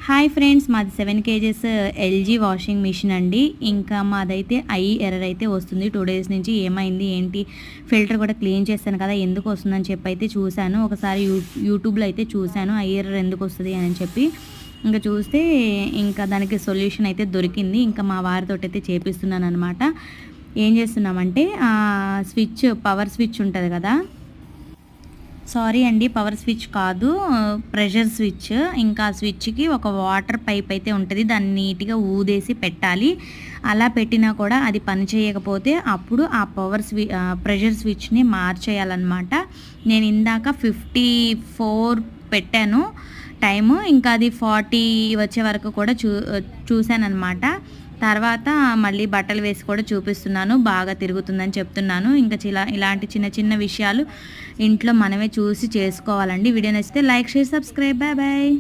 Hi friends, మాది 7 kgs LG washing machine అండి. ఇంకా మాదైతే ఎర్రర్ అయితే వస్తుంది 2 days నుంచి. ఏమైంది ఏంటి, ఫిల్టర్ కూడా క్లీన్ చేశాను కదా, ఎందుకు వస్తుందని చెప్పి అయితే చూశాను. ఒకసారి యూట్యూబ్లో అయితే చూశాను ఎర్రర్ ఎందుకు వస్తుంది అని చెప్పి. ఇంకా చూస్తే ఇంకా దానికి సొల్యూషన్ అయితే దొరికింది. ఇంకా మా వారితో అయితే చేపిస్తున్నాను అనమాట. ఏం చేస్తున్నామంటే స్విచ్, పవర్ స్విచ్ ఉంటుంది కదా, సారీ అండి, పవర్ స్విచ్ కాదు, ప్రెషర్ స్విచ్. ఇంకా స్విచ్కి ఒక వాటర్ పైప్ అయితే ఉంటుంది, దాన్ని నీట్గా ఊదేసి పెట్టాలి. అలా పెట్టినా కూడా అది పని చేయకపోతే అప్పుడు ఆ ప్రెషర్ స్విచ్ని మార్చేయాలన్నమాట. నేను ఇందాక 54 పెట్టాను టైము, ఇంకా అది 40 వచ్చే వరకు కూడా చూశానమాట. తర్వాత మళ్ళీ బట్టలు వేసి కూడా చూపిస్తున్నాను, బాగా తిరుగుతుందని చెప్తున్నాను. ఇంకా ఇలాంటి చిన్న చిన్న విషయాలు ఇంట్లో మనమే చూసి చేసుకోవాలండి. వీడియో నచ్చితే like, share, subscribe. Bye bye.